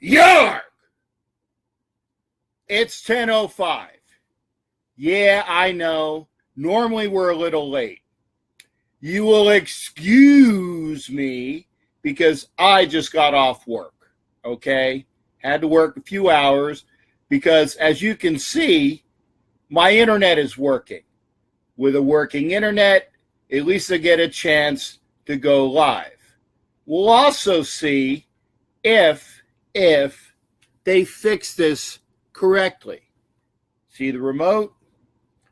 Yarg! It's 10:05. Yeah, I know. Normally we're a little late. You will excuse me because I just got off work, okay? Had to work a few hours because, as you can see, my internet is working. With a working internet, at least I get a chance to go live. We'll also see if they fix this correctly. See the remote?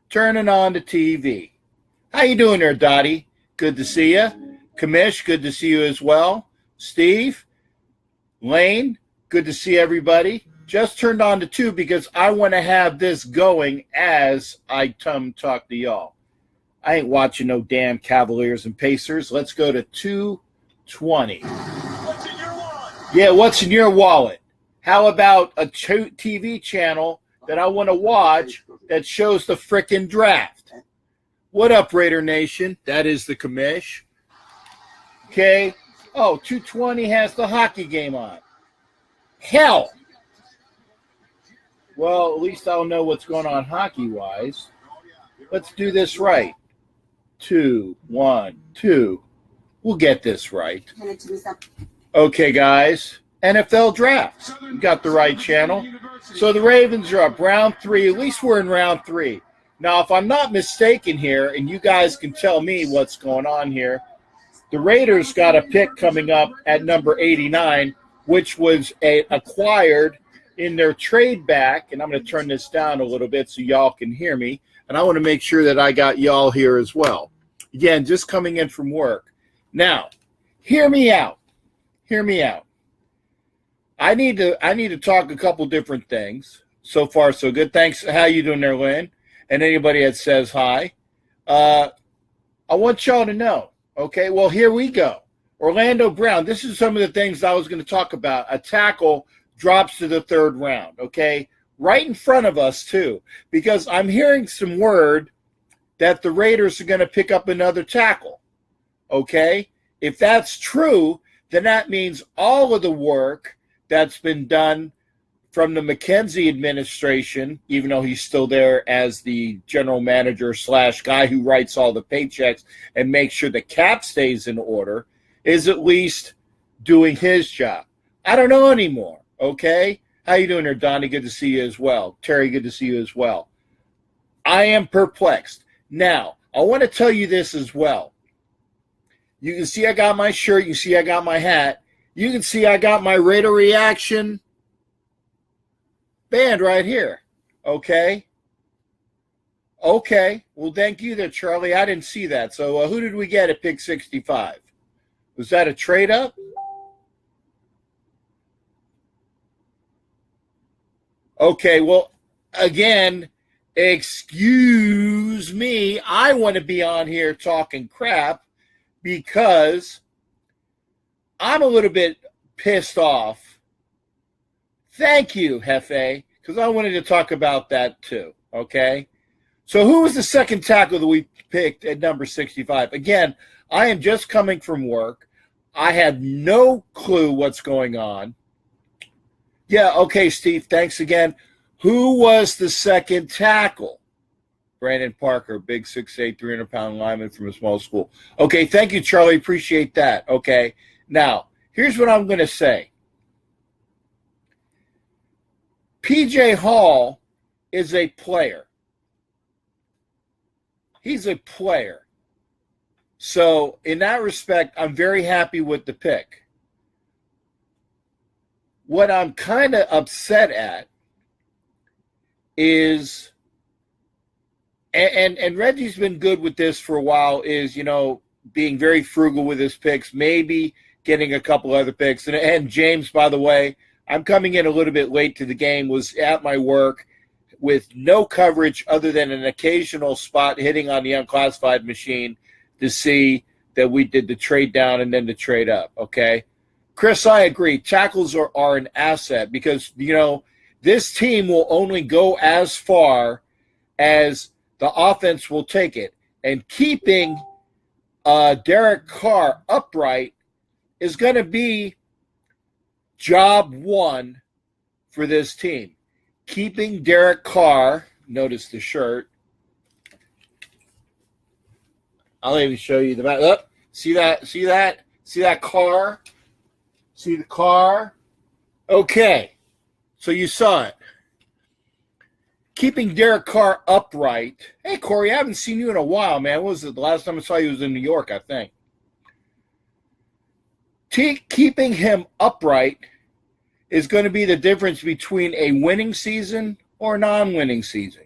Turning on the TV. How you doing there, Dottie? Good to see you. Kamish, good to see you as well. Steve, Lane, good to see everybody. Just turned on to 2 because I want to have this going as I talk to y'all. I ain't watching no damn Cavaliers and Pacers. Let's go to 2:20. What's in your wallet? Yeah, what's in your wallet? How about a TV channel that I want to watch that shows the frickin' draft? What up, Raider Nation? That is the commish. Okay. Oh, 2:20 has the hockey game on. Hell. Well, at least I'll know what's going on hockey-wise. Let's do this right. 2, 1, 2. We'll get this right. Okay, guys. NFL draft. We got the right channel. So the Ravens are up round 3. At least we're in round 3. Now, if I'm not mistaken here, and you guys can tell me what's going on here, the Raiders got a pick coming up at number 89, which was acquired in their trade back. And I'm going to turn this down a little bit so y'all can hear me. And I want to make sure that I got y'all here as well. Again, just coming in from work. Now, hear me out. Hear me out. I need to talk a couple different things. So far, so good. Thanks. How you doing there, Lynn? And anybody that says hi. I want y'all to know. Okay, well, here we go. Orlando Brown. This is some of the things I was going to talk about. A tackle drops to the 3rd round. Okay, right in front of us, too, because I'm hearing some word that the Raiders are going to pick up another tackle. Okay, if that's true, then that means all of the work that's been done from the McKenzie administration, even though he's still there as the general manager / guy who writes all the paychecks and makes sure the cap stays in order, is at least doing his job. I don't know anymore, okay? How you doing there, Donnie? Good to see you as well. Terry, good to see you as well. I am perplexed. Now, I want to tell you this as well. You can see I got my shirt. You see I got my hat. You can see I got my Raider ReACTIon band right here. Okay. Okay. Well, thank you there, Charlie. I didn't see that. So who did we get at pick 65? Was that a trade up? Okay. Well, again, excuse me. I want to be on here talking crap because I'm a little bit pissed off. Thank you, Hefe, because I wanted to talk about that too, okay? So who was the second tackle that we picked at number 65? Again, I am just coming from work. I had no clue what's going on. Yeah, okay, Steve, thanks again. Who was the second tackle? Brandon Parker, big 6'8", 300-pound lineman from a small school. Okay, thank you, Charlie. Appreciate that, okay? Now, here's what I'm going to say. P.J. Hall is a player. He's a player. So, in that respect, I'm very happy with the pick. What I'm kind of upset at is, and Reggie's been good with this for a while, is, being very frugal with his picks, maybe getting a couple other picks. And James, by the way, I'm coming in a little bit late to the game, was at my work with no coverage other than an occasional spot hitting on the unclassified machine to see that we did the trade down and then the trade up, okay? Chris, I agree. Tackles are an asset because, this team will only go as far as the offense will take it. And keeping Derek Carr upright is going to be job one for this team. Keeping Derek Carr, notice the shirt. I'll even show you the back. Oh, see that? See that? See that car? See the car? Okay. So you saw it. Keeping Derek Carr upright. Hey, Corey, I haven't seen you in a while, man. What was it? The last time I saw you was in New York, I think. Keeping him upright is going to be the difference between a winning season or a non-winning season.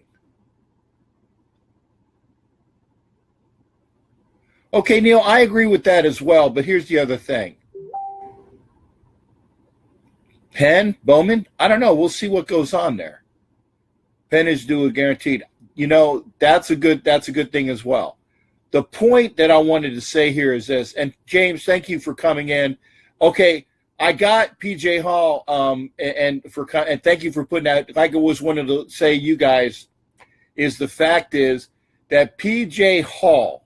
Okay, Neil, I agree with that as well, but here's the other thing. Penn, Bowman, I don't know. We'll see what goes on there. Penn is due a guaranteed. You know, that's a good thing as well. The point that I wanted to say here is this, and James, thank you for coming in. Okay, I got PJ Hall, and thank you for putting out. Like I was wanting to say, you guys, is the fact is that PJ Hall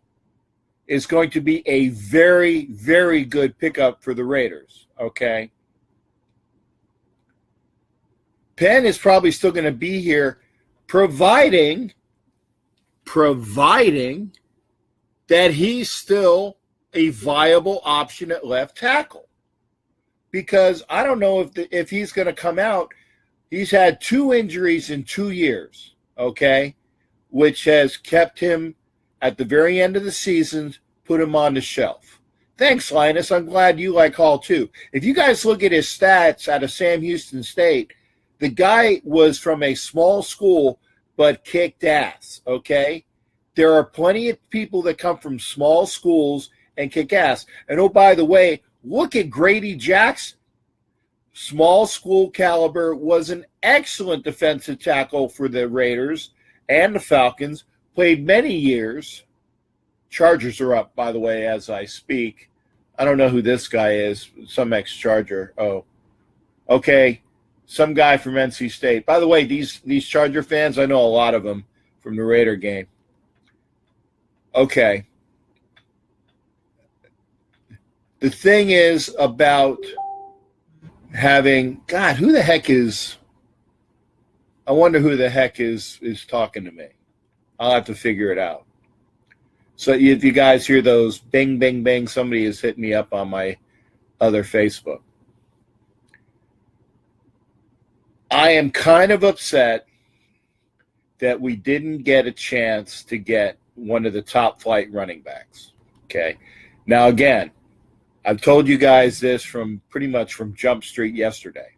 is going to be a very, very good pickup for the Raiders. Okay, Penn is probably still going to be here, providing that he's still a viable option at left tackle. Because I don't know if he's going to come out. He's had 2 injuries in 2 years, okay, which has kept him at the very end of the season, put him on the shelf. Thanks, Linus. I'm glad you like Hall too. If you guys look at his stats out of Sam Houston State, the guy was from a small school but kicked ass, okay? There are plenty of people that come from small schools and kick ass. And oh, by the way, look at Grady Jackson. Small school caliber, was an excellent defensive tackle for the Raiders and the Falcons. Played many years. Chargers are up, by the way, as I speak. I don't know who this guy is. Some ex-Charger. Oh, okay. Some guy from NC State. By the way, these Charger fans, I know a lot of them from the Raider game. Okay. The thing is about having, God, who the heck is, I wonder who the heck is talking to me. I'll have to figure it out. So if you guys hear those bing, bing, bing, somebody is hitting me up on my other Facebook. I am kind of upset that we didn't get a chance to get one of the top flight running backs. Okay. Now, again, I've told you guys this from pretty much from Jump Street yesterday.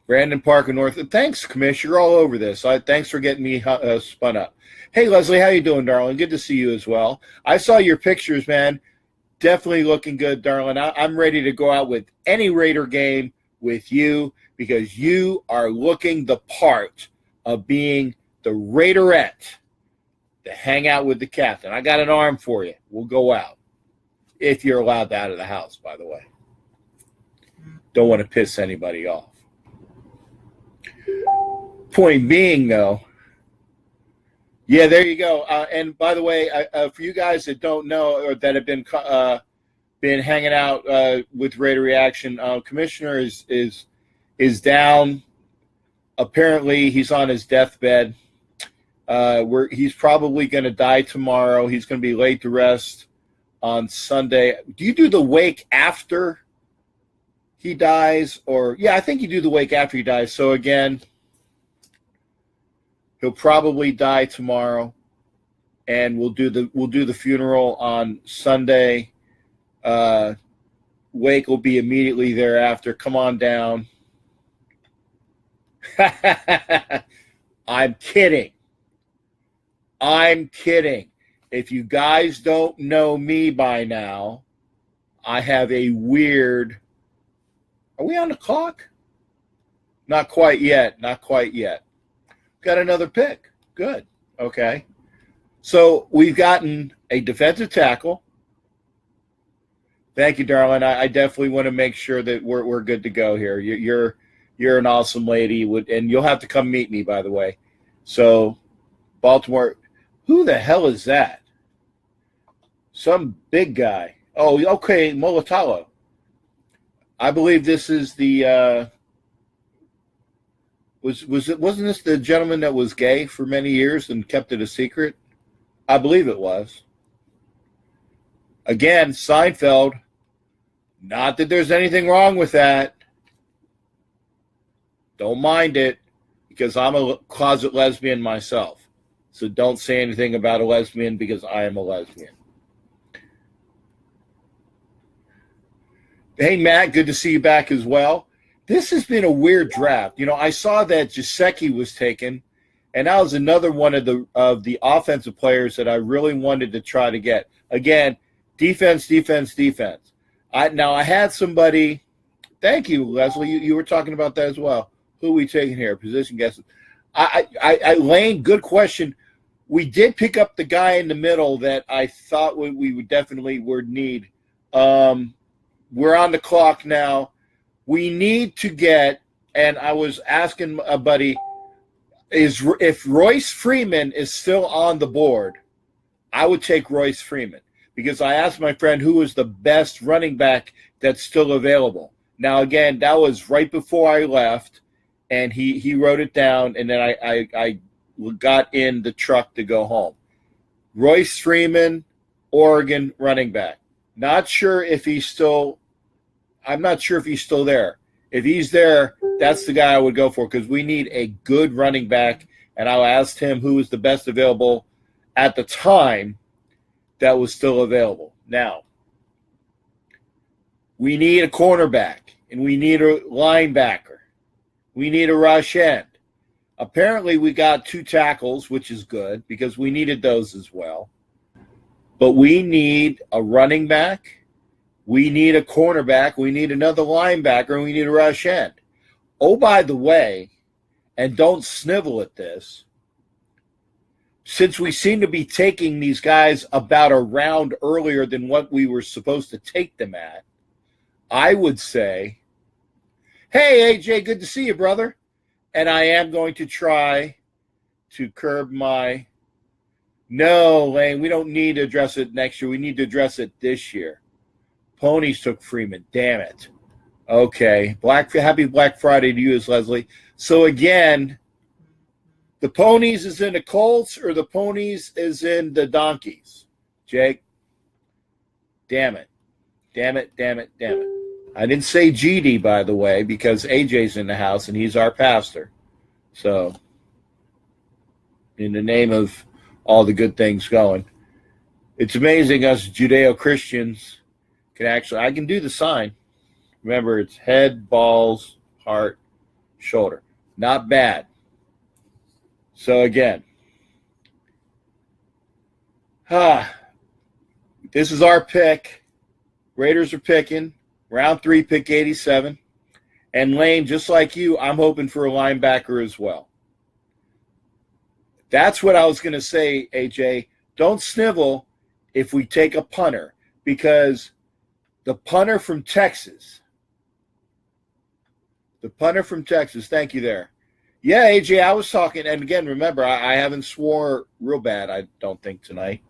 Brandon Parker North. Thanks, Commish. You're all over this. Thanks for getting me spun up. Hey, Leslie, how you doing, darling? Good to see you as well. I saw your pictures, man. Definitely looking good, darling. I'm ready to go out with any Raider game with you because you are looking the part of being the Raiderette to hang out with the captain. I got an arm for you. We'll go out. If you're allowed out of the house, by the way. Don't want to piss anybody off. Point being, though, yeah, there you go. And by the way, for you guys that don't know or that have been hanging out with Raider Reaction, Commissioner is down. Apparently, he's on his deathbed. He's probably going to die tomorrow. He's going to be laid to rest on Sunday. Do you do the wake after he dies? Or yeah, I think you do the wake after he dies. So again, he'll probably die tomorrow, and we'll do the funeral on Sunday. Wake will be immediately thereafter. Come on down. I'm kidding. If you guys don't know me by now, I have a weird. Are we on the clock? Not quite yet. Got another pick. Good. Okay. So we've gotten a defensive tackle. Thank you, darling. I definitely want to make sure that we're good to go here. You're an awesome lady, and you'll have to come meet me, by the way. So, Baltimore, who the hell is that? Some big guy. Oh, okay, Molotalo. I believe this is the wasn't this the gentleman that was gay for many years and kept it a secret? I believe it was. Again, Seinfeld. Not that there's anything wrong with that. Don't mind it, because I'm a closet lesbian myself. So don't say anything about a lesbian, because I am a lesbian. Hey, Matt, good to see you back as well. This has been a weird draft. You know, I saw that Gesicki was taken, and that was another one of the offensive players that I really wanted to try to get. Again, defense. I had somebody. Thank you, Leslie. You were talking about that as well. Who are we taking here? Position guesses. Lane, good question. We did pick up the guy in the middle that I thought we would definitely need. We're on the clock now. We need to get, and I was asking a buddy, if Royce Freeman is still on the board, I would take Royce Freeman, because I asked my friend who was the best running back that's still available. Now, again, that was right before I left, and he wrote it down, and then I got in the truck to go home. Royce Freeman, Oregon running back. I'm not sure if he's still there. If he's there, that's the guy I would go for, because we need a good running back, and I asked him who was the best available at the time that was still available. Now, we need a cornerback, and we need a linebacker. We need a rush end. Apparently, we got 2 tackles, which is good, because we needed those as well. But we need a running back. We need a cornerback. We need another linebacker. And we need a rush end. Oh, by the way, and don't snivel at this, since we seem to be taking these guys about a round earlier than what we were supposed to take them at, I would say, hey, AJ, good to see you, brother. And I am going to try to curb my... No, Lane, we don't need to address it next year. We need to address it this year. Ponies took Freeman. Damn it. Okay. Happy Black Friday to you, Leslie. So, again, the Ponies is in the Colts, or the Ponies is in the Donkeys? Jake? Damn it. I didn't say GD, by the way, because AJ's in the house and he's our pastor. So, in the name of all the good things going, it's amazing us Judeo-Christians can actually, I can do the sign. Remember, it's head, balls, heart, shoulder. Not bad. So, again, this is our pick. Raiders are picking. Round 3, pick 87. And Lane, just like you, I'm hoping for a linebacker as well. That's what I was going to say, AJ. Don't snivel if we take a punter, because the punter from Texas, thank you there. Yeah, AJ, I was talking, and again, remember, I haven't swore real bad, I don't think, tonight.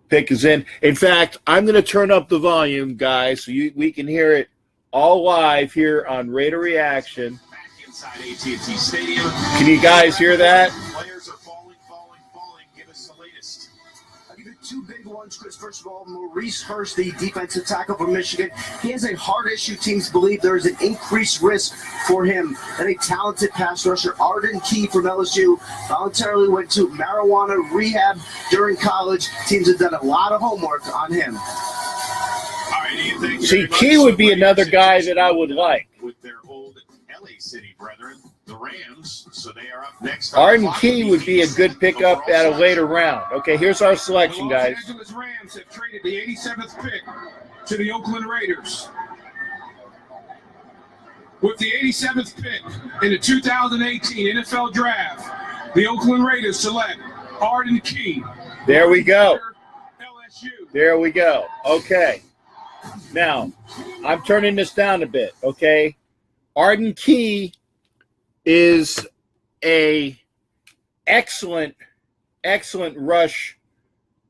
Pick is in. In fact, I'm going to turn up the volume, guys, so we can hear it all live here on Raider Reaction. Can you guys hear that? Players are falling. Give us the latest. I'll give you 2 big ones, Chris. First of all, Maurice Hurst, the defensive tackle from Michigan. He has a heart issue. Teams believe there is an increased risk for him. And a talented pass rusher, Arden Key from LSU, voluntarily went to marijuana rehab during college. Teams have done a lot of homework on him. See, Key would be another guy that I would like. With their old LA City brethren, the Rams, so they are up next. Arden Key would be a good pickup at a later round. Okay, here's our selection, guys. The Los Angeles Rams have traded the 87th pick to the Oakland Raiders. With the 87th pick in the 2018 NFL Draft, the Oakland Raiders select Arden Key. There we go. LSU. There we go. Okay. Now, I'm turning this down a bit, okay? Arden Key is a excellent rush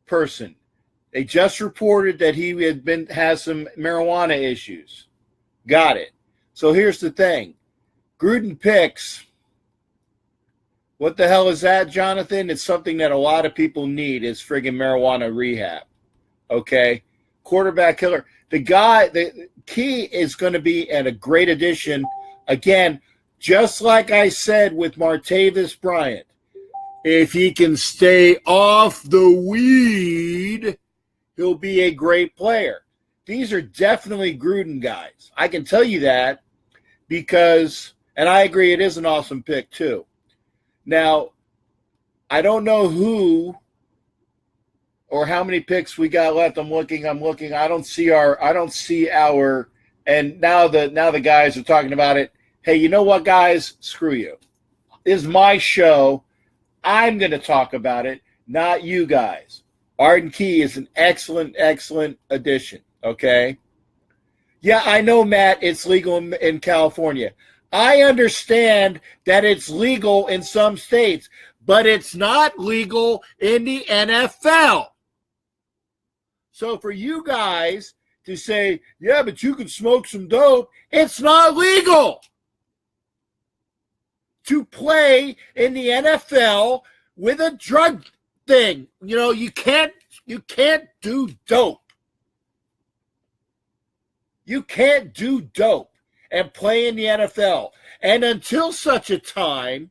person. They just reported that he has some marijuana issues. Got it. So here's the thing. Gruden picks. What the hell is that, Jonathan? It's something that a lot of people need is friggin' marijuana rehab. Okay? Quarterback killer. The key is going to be a great addition. Again, just like I said with Martavis Bryant, if he can stay off the weed, he'll be a great player. These are definitely Gruden guys. I can tell you that because, and I agree, it is an awesome pick too. Now, I don't know who or how many picks we got left. I'm looking. I don't see our, and now the guys are talking about it. Hey, you know what, guys? Screw you. This is my show. I'm going to talk about it, not you guys. Arden Key is an excellent, excellent addition, okay? Yeah, I know, Matt, it's legal in California. I understand that it's legal in some states, but it's not legal in the NFL. So for you guys to say, yeah, but you can smoke some dope, it's not legal to play in the NFL with a drug thing. You know, you can't do dope. You can't do dope and play in the NFL. And until such a time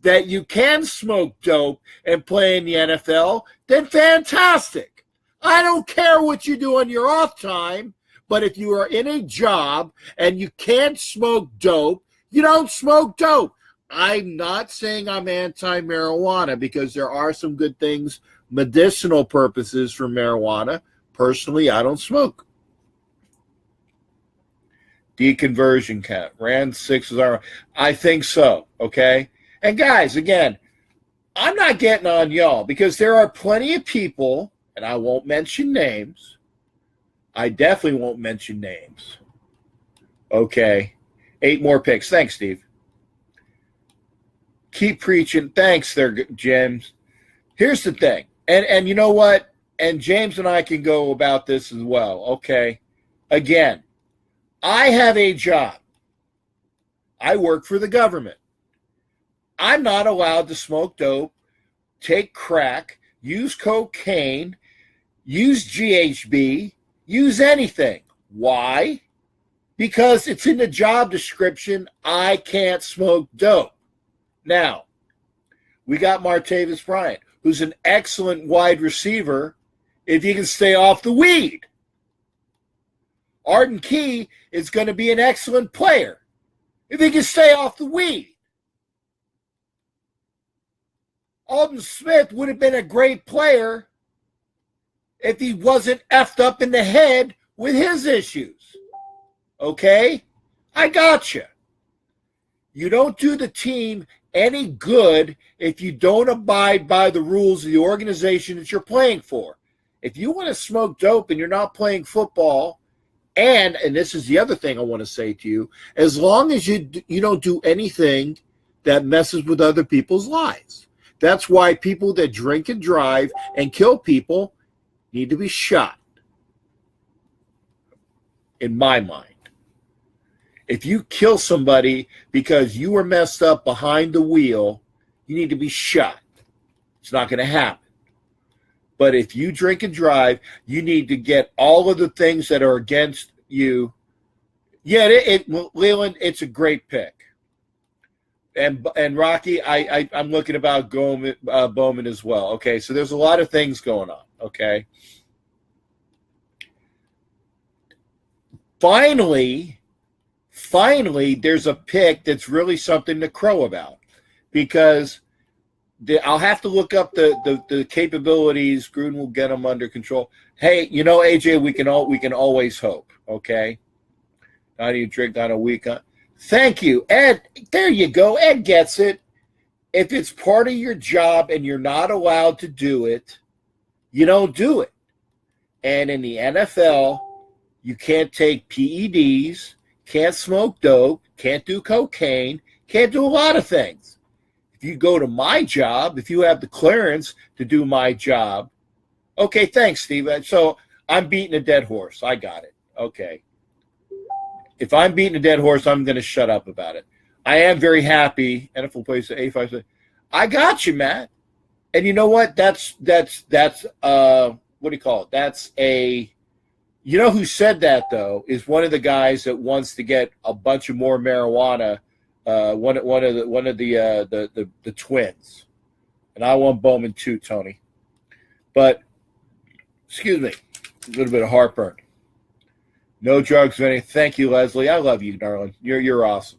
that you can smoke dope and play in the NFL, then fantastic. I don't care what you do on your off time, but if you are in a job and you can't smoke dope, you don't smoke dope. I'm not saying I'm anti-marijuana because there are some good things, medicinal purposes for marijuana. Personally, I don't smoke. Deconversion count. Rand 6 is our. I think so, okay? And guys, again, I'm not getting on y'all because there are plenty of people, and I won't mention names. I definitely won't mention names. Okay. 8 more picks. Thanks, Steve. Keep preaching. Thanks there, James. Here's the thing. And you know what? And James and I can go about this as well. Okay. Again, I have a job. I work for the government. I'm not allowed to smoke dope, take crack, use cocaine, use GHB, use anything. Why? Because it's in the job description, I can't smoke dope. Now, we got Martavis Bryant, who's an excellent wide receiver if he can stay off the weed. Arden Key is going to be an excellent player if he can stay off the weed. Alden Smith would have been a great player if he wasn't effed up in the head with his issues. Okay? I got you. You don't do the team any good if you don't abide by the rules of the organization that you're playing for. If you want to smoke dope and you're not playing football, and this is the other thing I want to say to you, as long as you don't do anything that messes with other people's lives. That's why people that drink and drive and kill people need to be shot, in my mind. If you kill somebody because you were messed up behind the wheel, you need to be shot. It's not going to happen. But if you drink and drive, you need to get all of the things that are against you. Yeah, Leland, it's a great pick. And Rocky, I'm looking about Bowman as well. Okay, so there's a lot of things going on. Okay. Finally, there's a pick that's really something to crow about, because I'll have to look up the capabilities. Gruden will get them under control. Hey, you know, AJ, we can always hope. Okay, how do you drink on a weekend? Thank you, Ed. There you go. Ed gets it. If it's part of your job and you're not allowed to do it, you don't do it. And in the NFL, you can't take PEDs, can't smoke dope, can't do cocaine, can't do a lot of things. If you go to my job, if you have the clearance to do my job, okay, thanks, Steve. So I'm beating a dead horse. I got it. Okay. if I'm beating a dead horse, I'm going to shut up about it. I am very happy. NFL plays the A5. I got you, Matt. And you know what? That's what do you call it? That's a, you know who said that though is one of the guys that wants to get a bunch of more marijuana. One of the twins, and I want Bowman too, Tony. But excuse me, a little bit of heartburn. No drugs or anything. Thank you, Leslie. I love you, darling. You're awesome.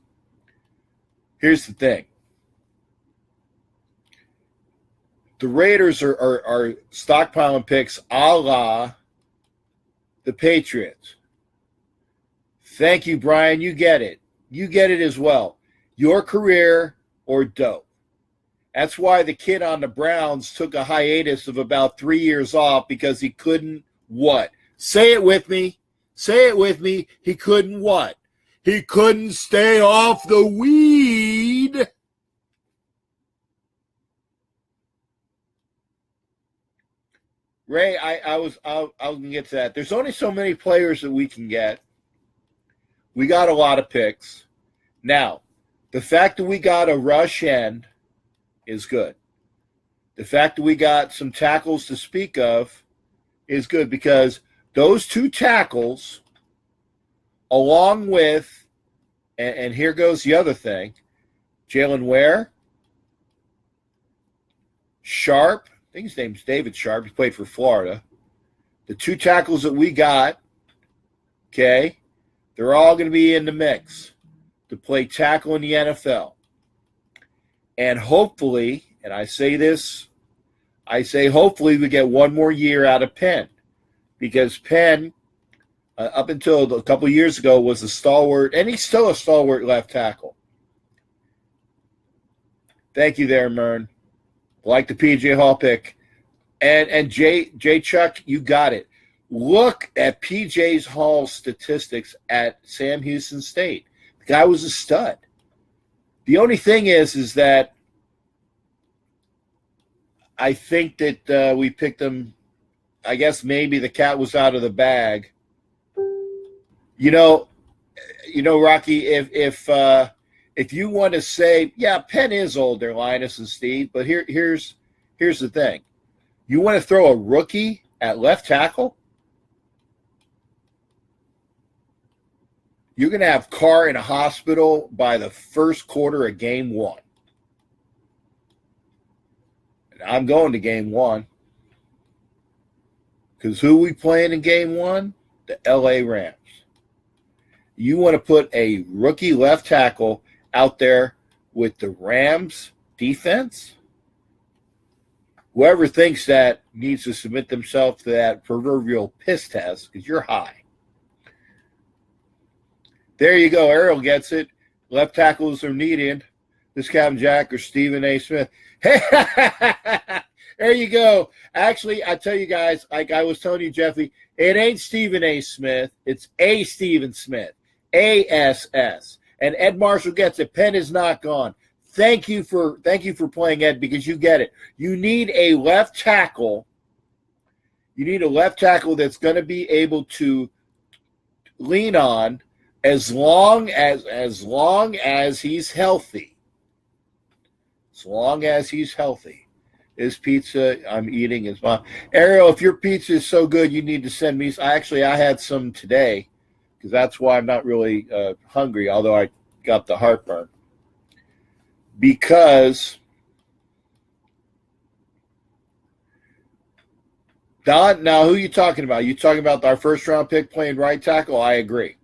Here's the thing. The Raiders are stockpiling picks a la the Patriots. Thank you, Brian. You get it. You get it as well. Your career or dope. That's why the kid on the Browns took a hiatus of about 3 years off because he couldn't what? Say it with me. Say it with me. He couldn't what? He couldn't stay off the weed. Ray, I was gonna get to that. There's only so many players that we can get. We got a lot of picks. Now, the fact that we got a rush end is good. The fact that we got some tackles to speak of is good because those two tackles, along with, and here goes the other thing, Jalen Ware, Sharp, I think his name's David Sharp. He played for Florida. The two tackles that we got, okay, they're all going to be in the mix to play tackle in the NFL. And hopefully, and I say hopefully we get one more year out of Penn because Penn, up until a couple of years ago, was a stalwart, and he's still a stalwart left tackle. Thank you there, Mern. Like the PJ Hall pick. And Jay Chuck, you got it. Look at PJ Hall's statistics at Sam Houston State. The guy was a stud. The only thing is that I think that we picked him, I guess maybe the cat was out of the bag. You know, Rocky, if you want to say, yeah, Penn is older, Linus and Steve, but here's the thing. You want to throw a rookie at left tackle? You're going to have Carr in a hospital by the first quarter of game one. And I'm going to game one. Because who we playing in game one? The LA Rams. You want to put a rookie left tackle out there with the Rams defense? Whoever thinks that needs to submit themselves to that proverbial piss test because you're high. There you go. Errol gets it. Left tackles are needed. This Captain Jack or Stephen A. Smith. There you go. Actually, I tell you guys, like I was telling you, Jeffy, it ain't Stephen A. Smith. It's A. Stephen Smith. ASS. And Ed Marshall gets it. Penn is not gone. Thank you for playing Ed because you get it. You need a left tackle. You need a left tackle that's going to be able to lean on as long as he's healthy. As long as he's healthy. His pizza I'm eating is mine. Ariel, if your pizza is so good, you need to send me. I had some today because that's why I'm not really hungry, although I got the heartburn. Because Don, now who are you talking about? You talking about our first round pick playing right tackle? I agree.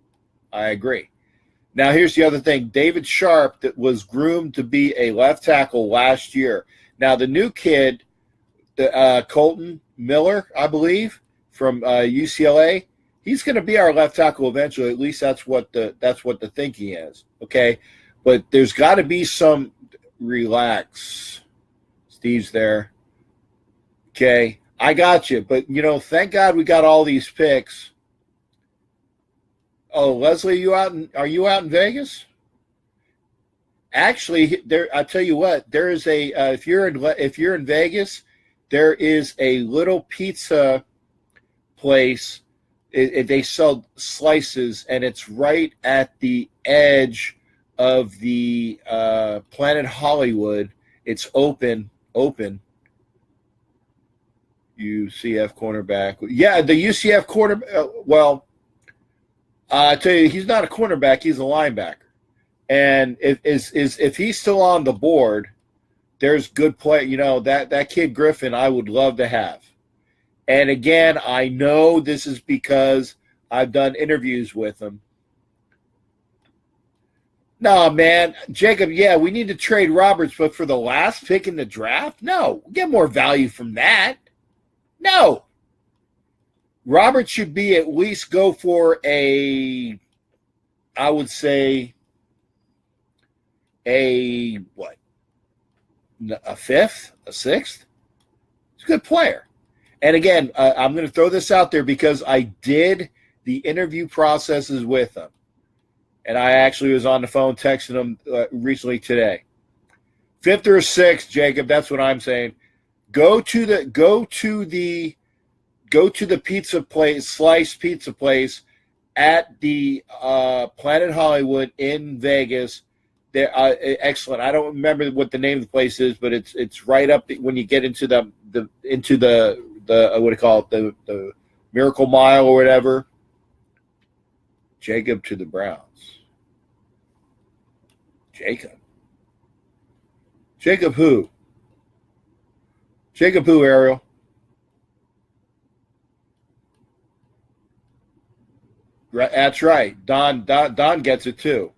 Now here's the other thing. David Sharp that was groomed to be a left tackle last year. Now the new kid, Colton Miller, I believe, from UCLA, he's going to be our left tackle eventually. At least that's what the thinking is. Okay, but there's got to be some relax. Steve's there. Okay, I got you. But thank God we got all these picks. Oh, Leslie, are you out in Vegas? Actually, I tell you what, there is a if you're in Vegas, there is a little pizza place They sell slices, and it's right at the edge of the Planet Hollywood. It's open. UCF cornerback. Yeah, the UCF cornerback. I tell you, he's not a cornerback. He's a linebacker. And if he's still on the board, there's good play. You know, that kid Griffin, I would love to have. And again, I know this is because I've done interviews with him. No, man, Jacob, yeah, we need to trade Roberts, but for the last pick in the draft? No, we'll get more value from that. No. Roberts should be at least go for I would say, a fifth, a sixth? He's a good player. And again, I'm going to throw this out there because I did the interview processes with him. And I actually was on the phone texting him recently today. Fifth or sixth, Jacob, that's what I'm saying. Go to the pizza place, sliced pizza place at the Planet Hollywood in Vegas. They're excellent. I don't remember what the name of the place is, but it's right up when you get into the what do you call it, the Miracle Mile or whatever. Jacob to the Browns. Jacob who? Jacob who, Ariel? That's right. Don gets it too.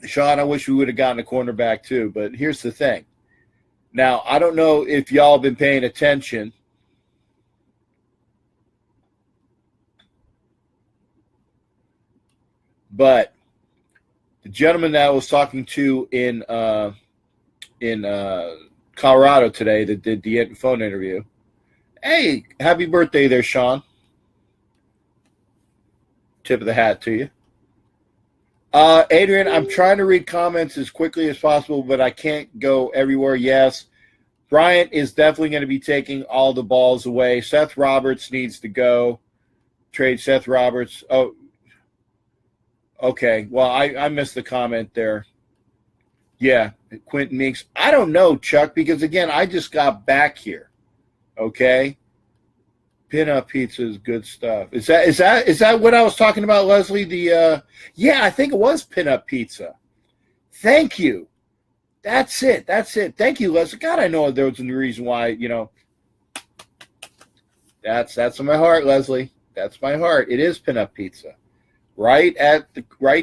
Sean, I wish we would have gotten a cornerback too, but here's the thing. Now, I don't know if y'all have been paying attention. But the gentleman that I was talking to in Colorado today that did the phone interview. Hey, happy birthday there, Sean. Tip of the hat to you. Adrian, I'm trying to read comments as quickly as possible, but I can't go everywhere. Yes, Bryant is definitely going to be taking all the balls away. Seth Roberts needs to go. Trade Seth Roberts. Oh, okay. Well, I missed the comment there. Yeah, Quentin Meeks. I don't know, Chuck, because, again, I just got back here. Okay? Pin-up pizza is good stuff. Is that what I was talking about, Leslie? Yeah, I think it was pin-up pizza. Thank you. That's it. Thank you, Leslie. God, I know there was a reason why, that's in my heart, Leslie. That's my heart. It is pin-up pizza. Right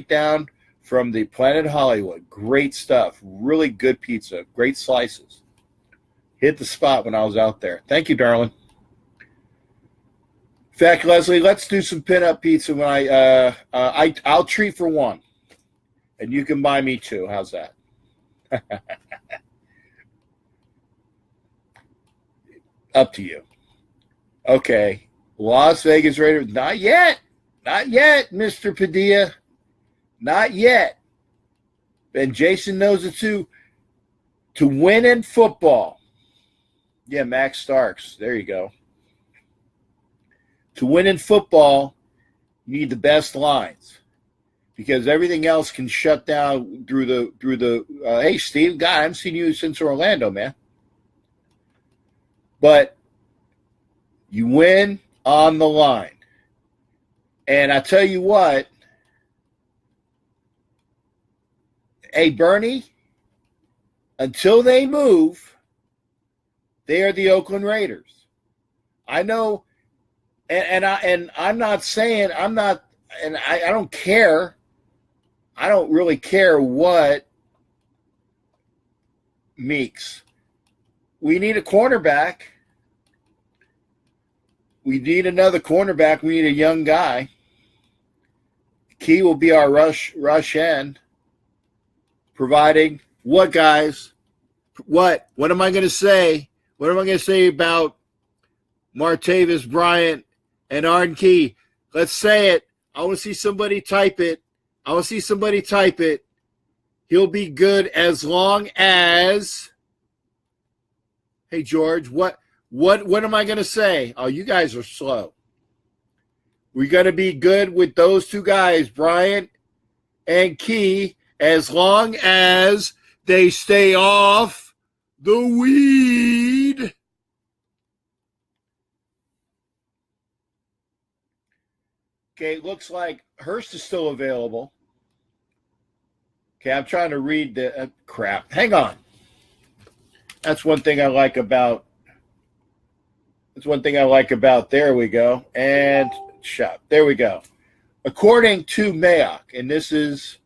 down from the Planet Hollywood. Great stuff. Really good pizza. Great slices. Hit the spot when I was out there. Thank you, darling. In fact, Leslie, let's do some pin-up pizza when I'll treat for one. And you can buy me two. How's that? Up to you. Okay. Las Vegas Raiders. Not yet. Not yet, Mr. Padilla. Not yet. And Jason knows it too. To win in football. Yeah, Max Starks. There you go. To win in football, you need the best lines. Because everything else can shut down through the hey, Steve, God, I haven't seen you since Orlando, man. But you win on the line. And I tell you what, hey, Bernie, until they move, they are the Oakland Raiders. I know, and I'm not saying I'm not, and I don't care. I don't really care what Meeks. We need a cornerback. We need another cornerback. We need a young guy. Key will be our rush end. Providing what, guys? What? What am I going to say? What am I going to say about Martavis Bryant and Arden Key? Let's say it. I want to see somebody type it. He'll be good as long as. Hey, George, what am I going to say? Oh, you guys are slow. We're going to be good with those two guys, Bryant and Key, as long as they stay off the weed. Okay, looks like Hurst is still available. Okay, I'm trying to read the crap. Hang on. That's one thing I like about. There we go. And shop. There we go. According to Mayock, and this is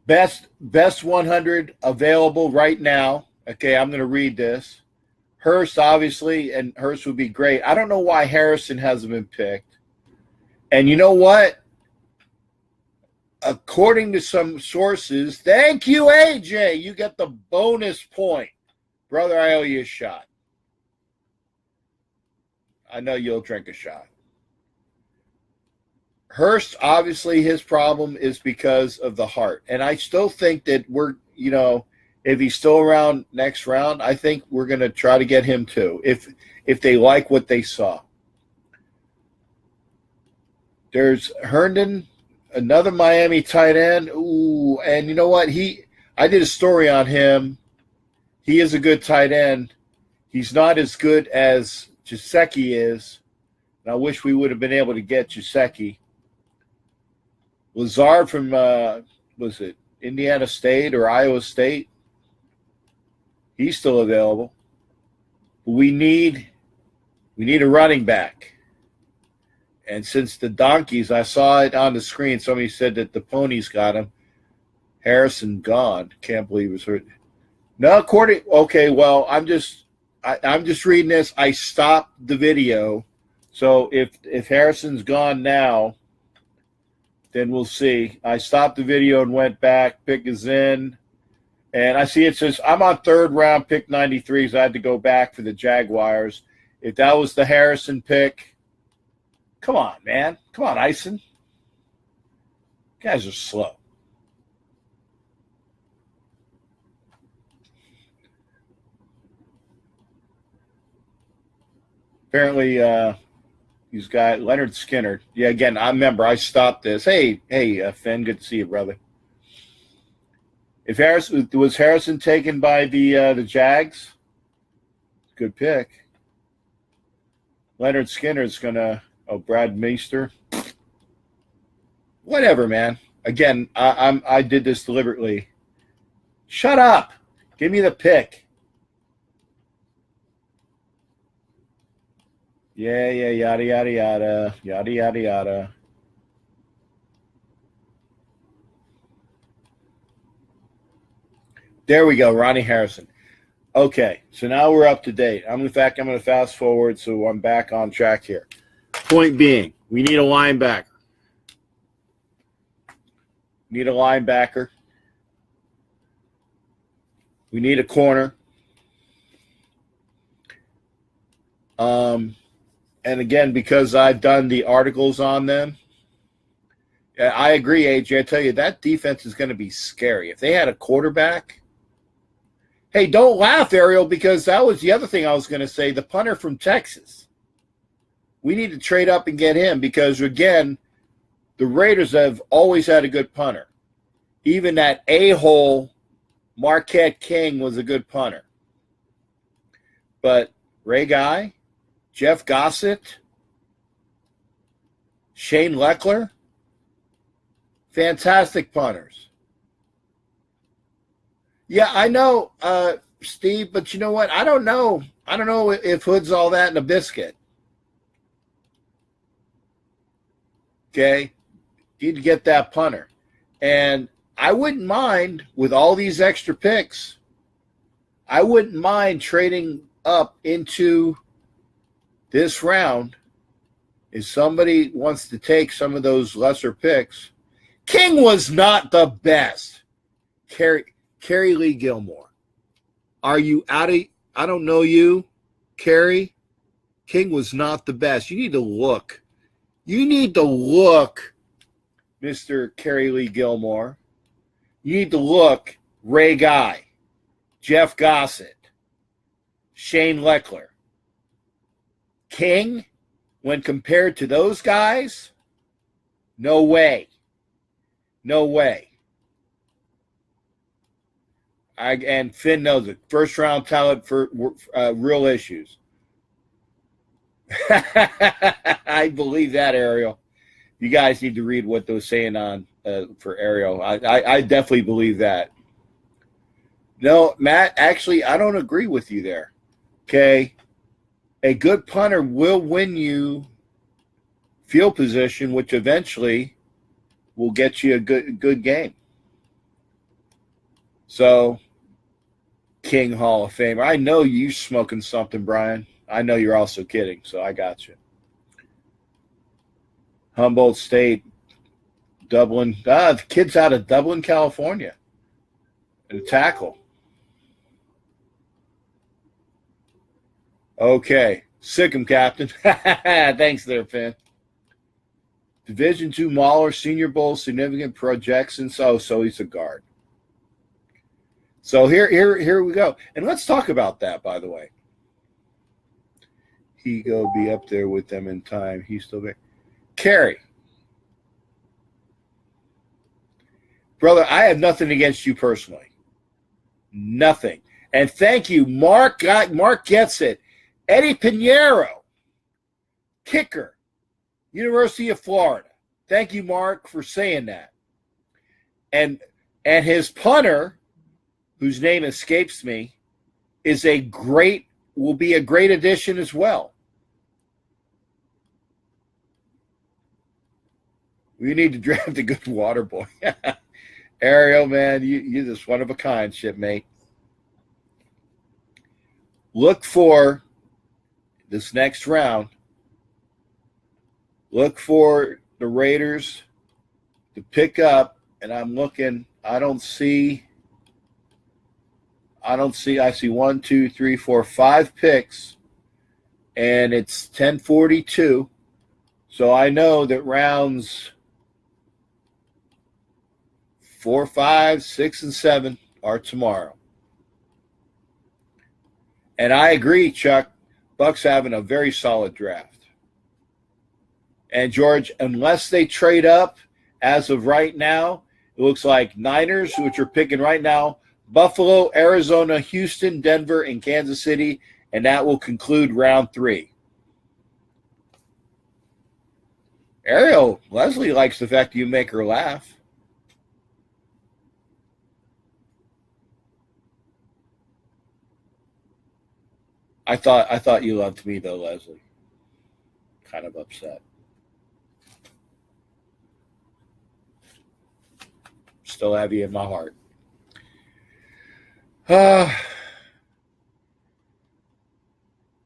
best 100 available right now. Okay, I'm going to read this. Hurst, obviously, and Hurst would be great. I don't know why Harrison hasn't been picked. And you know what? According to some sources, thank you, AJ. You get the bonus point. Brother, I owe you a shot. I know you'll drink a shot. Hurst, obviously, his problem is because of the heart. And I still think that we're, if he's still around next round, I think we're going to try to get him too, if they like what they saw. There's Herndon, another Miami tight end. Ooh, and you know what? I did a story on him. He is a good tight end. He's not as good as Gesicki is. And I wish we would have been able to get Gesicki. Lazard from, was it Indiana State or Iowa State? He's still available. We need a running back. And since the donkeys, I saw it on the screen, somebody said that the ponies got him. Harrison gone. Can't believe he was hurt. No, okay, well, I'm just reading this. I stopped the video. So if Harrison's gone now, then we'll see. I stopped the video and went back. Pick is in. And I see it says, I'm on third round, pick 93, so I had to go back for the Jaguars. If that was the Harrison pick, come on, man. Come on, Ison. You guys are slow. Apparently, he's got Leonard Skinner. Yeah, again, I remember I stopped this. Hey, Finn, good to see you, brother. If Harrison taken by the Jags? Good pick. Leonard Skinner's gonna. Oh, Brad Meister. Whatever, man. Again, I did this deliberately. Shut up. Give me the pick. Yeah, yada, yada, yada. Yada, yada, yada. There we go, Ronnie Harrison. Okay, so now we're up to date. I'm going to fast forward so I'm back on track here. Point being, we need a linebacker. We need a corner. And again, because I've done the articles on them, I agree, AJ. I tell you, that defense is going to be scary. If they had a quarterback, hey, don't laugh, Ariel, because that was the other thing I was going to say. The punter from Texas. We need to trade up and get him because, again, the Raiders have always had a good punter. Even that a-hole Marquette King was a good punter. But Ray Guy, Jeff Gossett, Shane Leckler, fantastic punters. Yeah, I know, Steve, but you know what? I don't know if Hood's all that in a biscuit. Okay? Need to get that punter. And I wouldn't mind, with all these extra picks, I wouldn't mind trading up into this round if somebody wants to take some of those lesser picks. King was not the best. Kerry Lee Gilmore. Are you out of – I don't know you, Kerry. King was not the best. You need to look. Mr. Kerry Lee Gilmore. You need to look, Ray Guy, Jeff Gossett, Shane Leckler. King, when compared to those guys, no way. No way. And Finn knows it. First round talent for real issues. I believe that, Ariel. You guys need to read what they're saying on for Ariel. I definitely believe that. No, Matt, actually, I don't agree with you there. Okay? A good punter will win you field position, which eventually will get you a good game. So, King Hall of Famer. I know you're smoking something, Brian. I know you're also kidding, so I got you. Humboldt State, Dublin. The kid's out of Dublin, California. And tackle. Okay. Sick 'em, Captain. Thanks there, Finn. Division II Mauler, Senior Bowl, significant projections. So he's a guard. So here we go. And let's talk about that, by the way. He go be up there with them in time. He's still there. Kerry. Brother, I have nothing against you personally. Nothing. And thank you, Mark. Mark gets it. Eddie Pinheiro, kicker, University of Florida. Thank you, Mark, for saying that. And his punter, whose name escapes me, will be a great addition as well. We need to draft a good water boy. Ariel, man, you're just one of a kind, shipmate. Look for this next round. Look for the Raiders to pick up, and I'm looking. I see 1, 2, 3, 4, 5 picks, and it's 10:42. So I know that rounds 4, 5, 6, and 7 are tomorrow. And I agree, Chuck. Bucks having a very solid draft. And George, unless they trade up as of right now, it looks like Niners, which are picking right now, Buffalo, Arizona, Houston, Denver, and Kansas City, and that will conclude round 3. Ariel, Leslie likes the fact you make her laugh. I thought you loved me though, Leslie. Kind of upset. Still have you in my heart.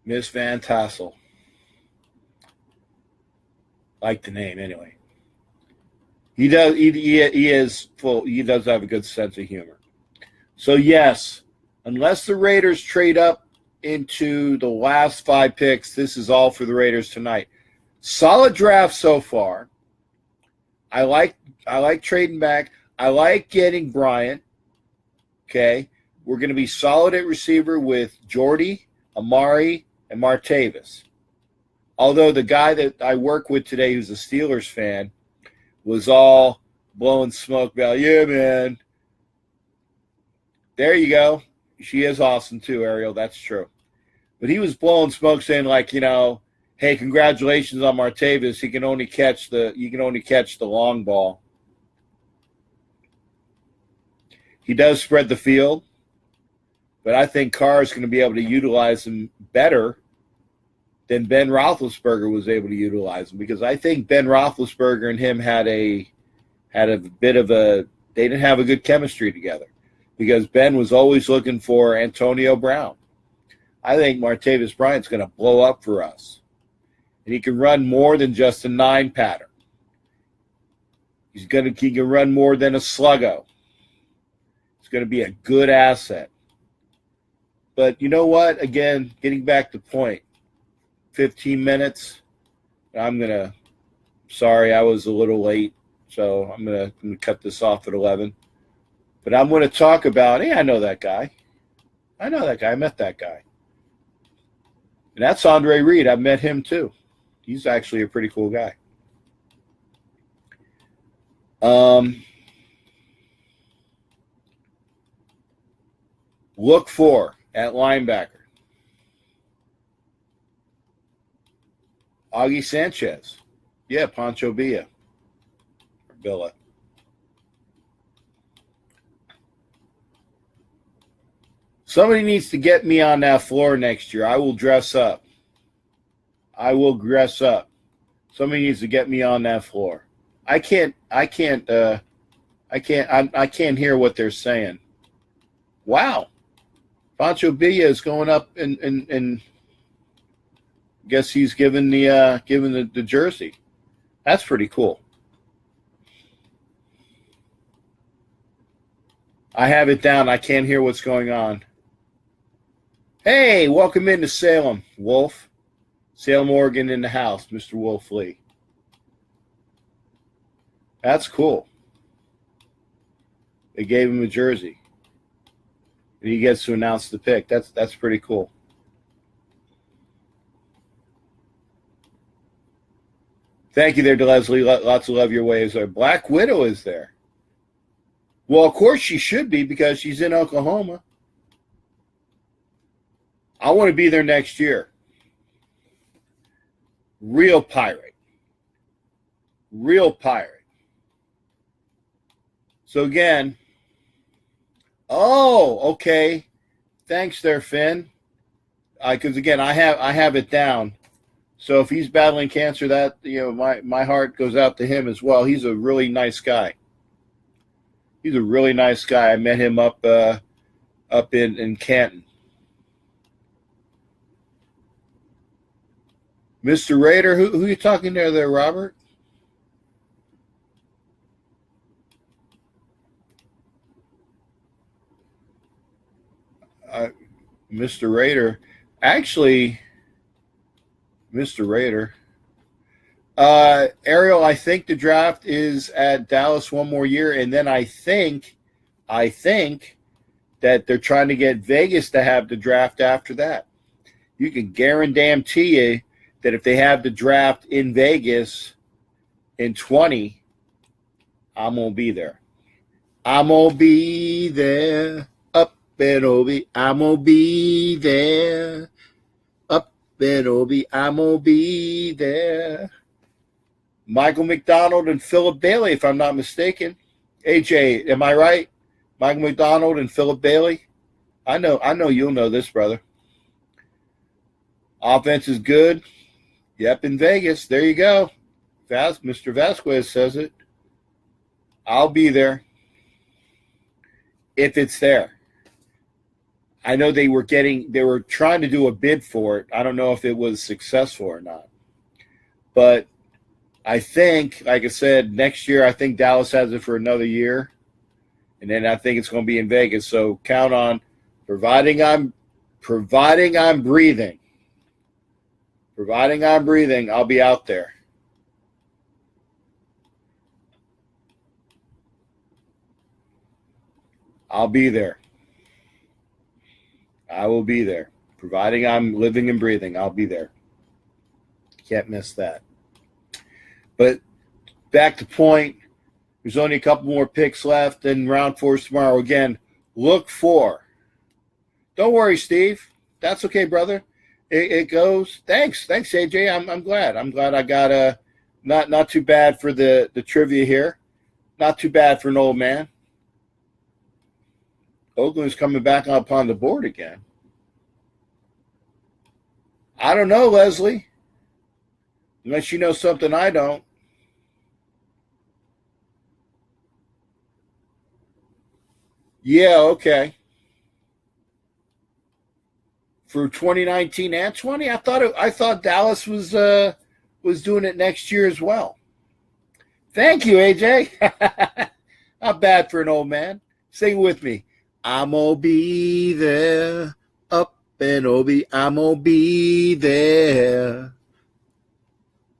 Miss Van Tassel. Like the name anyway. He does have a good sense of humor. So yes, unless the Raiders trade up into the last 5 picks, this is all for the Raiders tonight. Solid draft so far. I like trading back. I like getting Bryant. Okay. We're going to be solid at receiver with Jordy, Amari, and Martavis. Although the guy that I work with today, who's a Steelers fan, was all blowing smoke about, yeah, man. There you go. She is awesome too, Ariel. That's true. But he was blowing smoke saying, like, hey, congratulations on Martavis. You can only catch the long ball. He does spread the field, but I think Carr is going to be able to utilize him better than Ben Roethlisberger was able to utilize him, because I think Ben Roethlisberger and him had a bit of they didn't have a good chemistry together, because Ben was always looking for Antonio Brown. I think Martavis Bryant's going to blow up for us. And he can run more than just a 9 pattern. He can run more than a sluggo. It's going to be a good asset. But you know what? Again, getting back to point, 15 minutes. Sorry, I was a little late, so I'm going to cut this off at 11. But I'm going to talk about, I know that guy. I met that guy. And that's Andre Reed. I met him too. He's actually a pretty cool guy. Look for at linebacker Augie Sanchez. Yeah, Pancho Villa. Somebody needs to get me on that floor next year. I will dress up. Somebody needs to get me on that floor. I can't hear what they're saying. Wow. Pancho Villa is going up and guess he's given the jersey. That's pretty cool. I have it down. I can't hear what's going on. Hey, welcome into Salem, Wolf. Salem, Oregon in the house, Mr. Wolf Lee. That's cool. They gave him a jersey. And he gets to announce the pick. That's pretty cool. Thank you there to Leslie. Lots of love your ways. Black Widow is there. Well, of course she should be because she's in Oklahoma. I want to be there next year. Real pirate. So again, okay. Thanks there, Finn. Because again, I have it down. So if he's battling cancer, that my heart goes out to him as well. He's a really nice guy. I met him up in Canton. Mr. Raider, who are you talking to there, Robert? Mr. Raider. Actually, Mr. Raider. Ariel, I think the draft is at Dallas one more year, and then I think that they're trying to get Vegas to have the draft after that. You can guarantee you that if they have the draft in Vegas in 20, I'm going to be there. I'm going to be there. Up and over. I'm going to be there. Up and over. I'm going to be there. Michael McDonald and Philip Bailey, if I'm not mistaken. AJ, am I right? Michael McDonald and Philip Bailey? I know you'll know this, brother. Offense is good. Yep, in Vegas. There you go. Mr. Vasquez says it. I'll be there if it's there. I know they were trying to do a bid for it. I don't know if it was successful or not. But I think, like I said, next year I think Dallas has it for another year. And then I think it's going to be in Vegas. So count on providing I'm breathing. Providing I'm breathing, I'll be out there. I'll be there. I will be there. Providing I'm living and breathing, I'll be there. Can't miss that. But back to point, there's only a couple more picks left, and round 4 is tomorrow. Again, look for. Don't worry, Steve. That's okay, brother. It goes. Thanks, AJ. I'm glad. I got a not too bad for the trivia here. Not too bad for an old man. Oakland's coming back up on the board again. I don't know, Leslie. Unless you know something I don't. Yeah, okay. For 2019 and 20, I thought Dallas was doing it next year as well. Thank you, AJ. Not bad for an old man. Sing with me. I'm gonna be there, up and over. I'm gonna be there.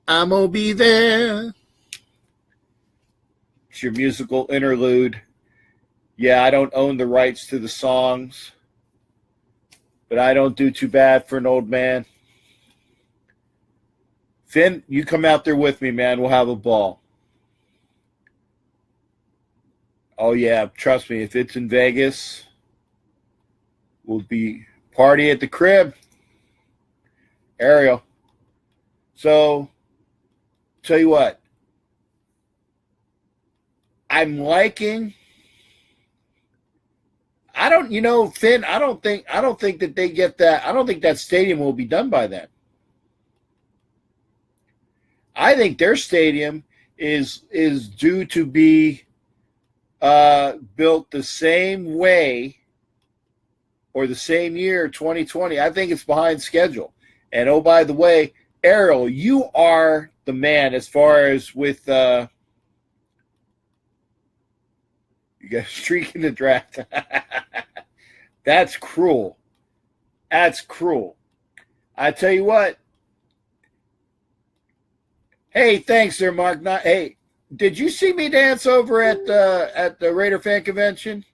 I'm gonna be there. It's your musical interlude. Yeah, I don't own the rights to the songs, but I don't do too bad for an old man. Finn, you come out there with me, man. We'll have a ball. Oh, yeah. Trust me, if it's in Vegas, we'll be party at the crib. Ariel. So, tell you what. I'm liking. Finn, I don't think that they get that. I don't think that stadium will be done by then. I think their stadium is due to be built the same way or the same year, 2020. I think it's behind schedule. And oh, by the way, Ariel, you are the man as far as with you got a streak in the draft. That's cruel. That's cruel. I tell you what. Hey, thanks there, Mark. Hey, did you see me dance over at the Raider fan convention?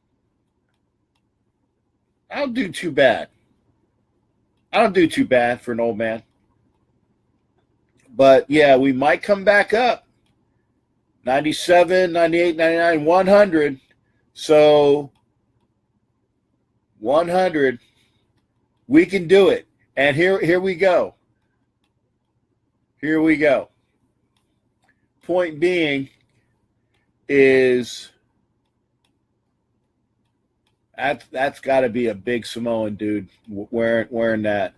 I don't do too bad. I don't do too bad for an old man. But, yeah, we might come back up. 97, 98, 99, 100. So, 100. We can do it. And here we go. Here we go. Point being is that's got to be a big Samoan dude wearing that.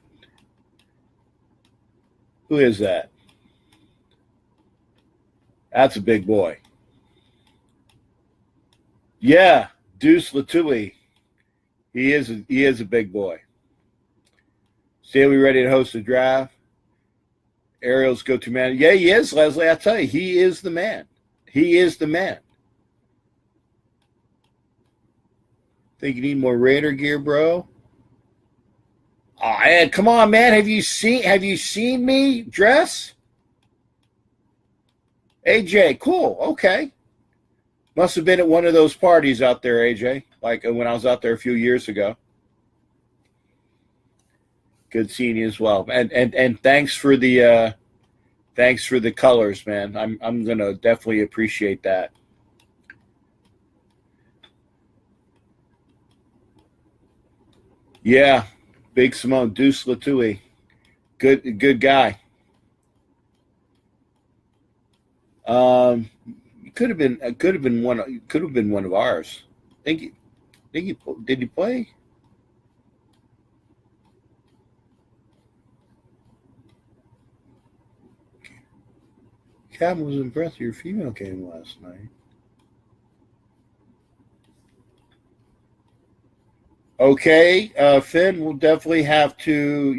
Who is that? That's a big boy. Yeah, Deuce Latui. He is a big boy. Staley ready to host the draft. Ariel's go-to man. Yeah, he is, Leslie. I tell you, he is the man. He is the man. Think you need more Raider gear, bro? Oh, Ed, come on, man. Have you seen me dress? AJ, cool. Okay. Must have been at one of those parties out there, AJ, like when I was out there a few years ago. Good seeing you as well. And thanks for the colors, man. I'm gonna definitely appreciate that. Yeah, Big Simone, Deuce Latui. Good guy. Could have been one of ours. Did he play? Cam was impressed with your female game last night. Okay, Finn, you'll definitely have to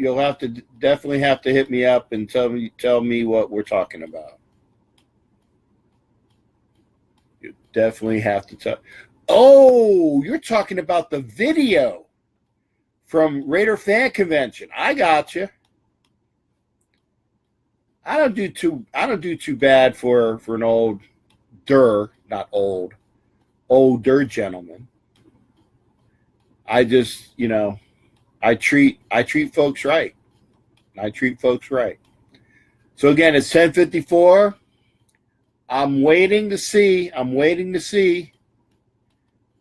hit me up and tell me what we're talking about. You definitely have to tell. Oh, you're talking about the video from Raider Fan Convention. I got you. I don't do too bad for an older gentleman. I just, I treat folks right. So again, it's 10:54. I'm waiting to see.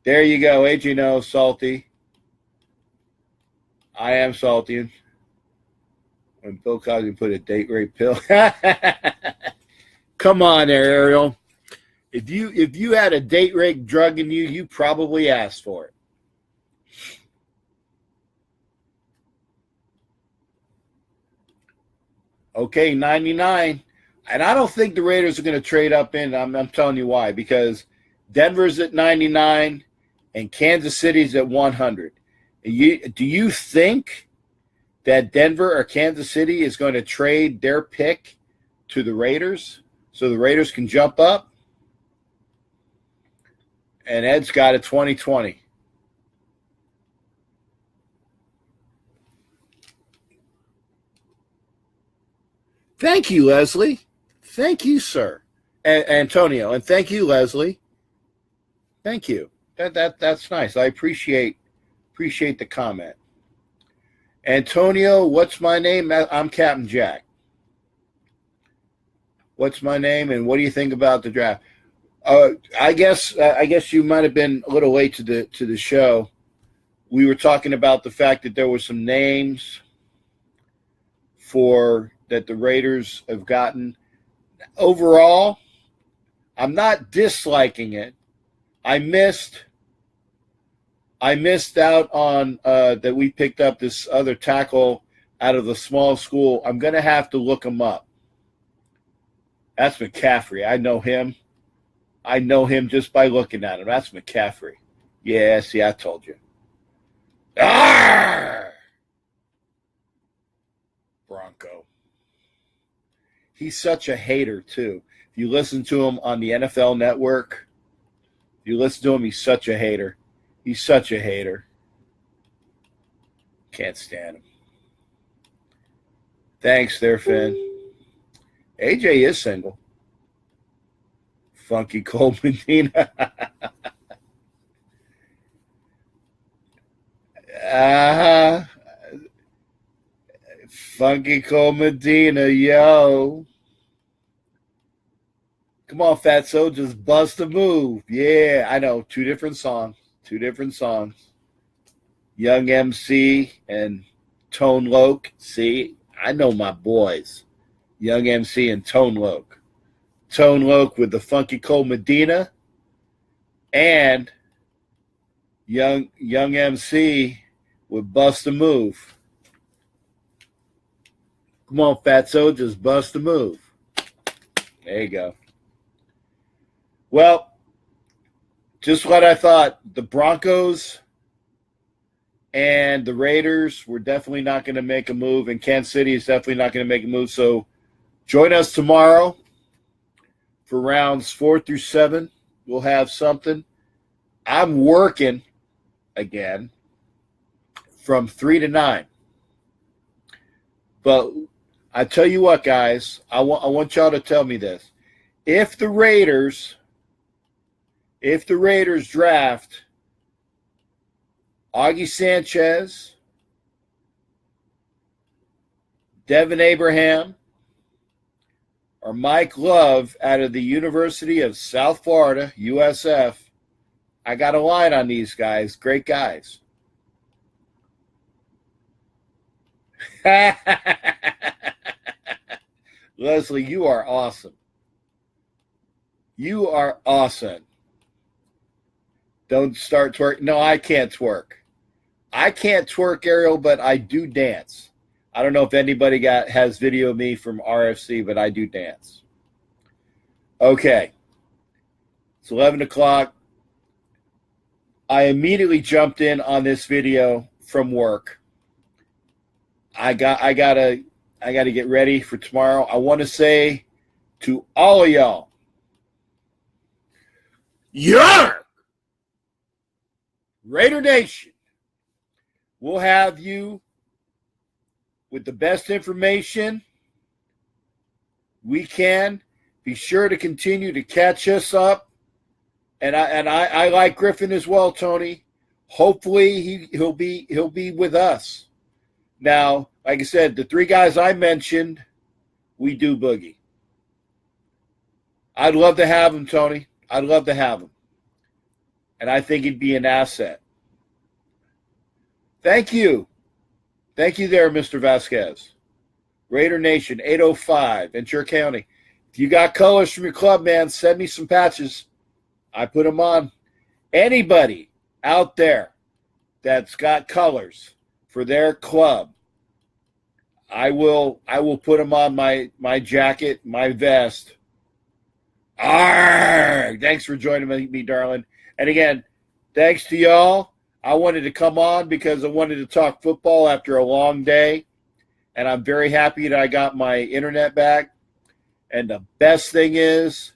There you go, AJ. No, salty. I am salty. When Bill Cosby put a date rape pill. Come on there, Ariel. If you had a date rape drug in you, you probably asked for it. Okay, 99. And I don't think the Raiders are going to trade up in. I'm telling you why. Because Denver's at 99 and Kansas City's at 100. Do you think that Denver or Kansas City is going to trade their pick to the Raiders so the Raiders can jump up? And Ed's got a 2020. Thank you, Leslie. Thank you, sir. Antonio. And thank you, Leslie. Thank you. That's nice. I appreciate the comment. Antonio, what's my name? I'm Captain Jack. What's my name, and what do you think about the draft? I guess you might have been a little late to the show. We were talking about the fact that there were some names that the Raiders have gotten. Overall, I'm not disliking it. I missed out on that we picked up this other tackle out of the small school. I'm going to have to look him up. That's McCaffrey. I know him. I know him just by looking at him. That's McCaffrey. Yeah, see, I told you. Arr! Bronco. He's such a hater, too. If you listen to him on the NFL Network, he's such a hater. He's such a hater. Can't stand him. Thanks there, Finn. AJ is single. Funky Cole Medina. Funky Cole Medina, yo. Come on, Fatso, just bust a move. Yeah, I know. Two different songs. Young MC and Tone Loc. See, I know my boys. Young MC and Tone Loc. Tone Loc with the Funky Cole Medina, and Young MC with Bust a Move. Come on, Fatso, just bust a move. There you go. Well, just what I thought. The Broncos and the Raiders were definitely not going to make a move, and Kansas City is definitely not going to make a move. So join us tomorrow for rounds 4 through 7. We'll have something. I'm working again from 3 to 9. But I tell you what, guys, I want y'all to tell me this. If the Raiders draft Augie Sanchez, Devin Abraham, or Mike Love out of the University of South Florida, USF, I got a line on these guys. Great guys. Leslie, you are awesome. You are awesome. Don't start twerk. No, I can't twerk. I can't twerk, Ariel, but I do dance. I don't know if anybody has video of me from RFC, but I do dance. Okay. It's 11 o'clock. I immediately jumped in on this video from work. I gotta get ready for tomorrow. I want to say to all of y'all, Yarr! Raider Nation, we'll have you with the best information we can. Be sure to continue to catch us up. And I like Griffin as well, Tony. Hopefully he'll be with us. Now, like I said, the 3 guys I mentioned, we do boogie. I'd love to have him, Tony. I'd love to have him. And I think he'd be an asset. Thank you. Thank you there, Mr. Vasquez. Raider Nation, 805, Ventura County. If you got colors from your club, man, send me some patches. I put them on. Anybody out there that's got colors for their club, I will put them on my jacket, my vest. Arr! Thanks for joining me, darling. And again, thanks to y'all. I wanted to come on because I wanted to talk football after a long day. And I'm very happy that I got my internet back. And the best thing is,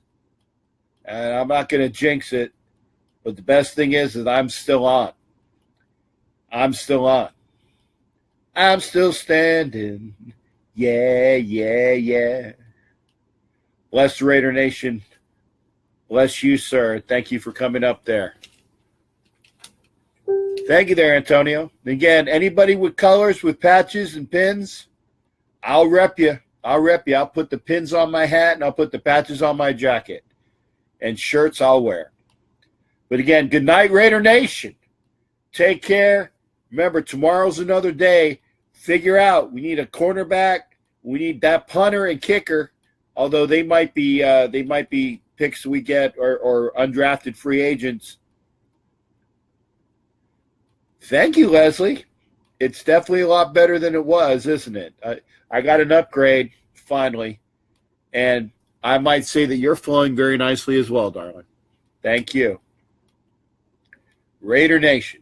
and I'm not going to jinx it, but the best thing is that I'm still on. I'm still on. I'm still standing. Yeah, yeah, yeah. Bless the Raider Nation. Bless you, sir. Thank you for coming up there. Thank you there, Antonio. Again, anybody with colors, with patches and pins, I'll rep you. I'll rep you. I'll put the pins on my hat and I'll put the patches on my jacket. And shirts I'll wear. But again, good night, Raider Nation. Take care. Remember, tomorrow's another day. Figure out, we need a cornerback. We need that punter and kicker, although they might be picks we get or undrafted free agents. Thank you, Leslie. It's definitely a lot better than it was, isn't it? I got an upgrade, finally. And I might say that you're flowing very nicely as well, darling. Thank you. Raider Nation.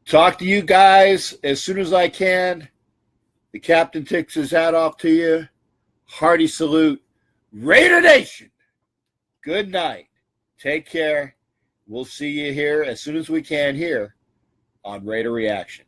Talk to you guys as soon as I can. The captain takes his hat off to you. Hearty salute. Raider Nation. Good night. Take care. We'll see you here as soon as we can here on Raider Reaction.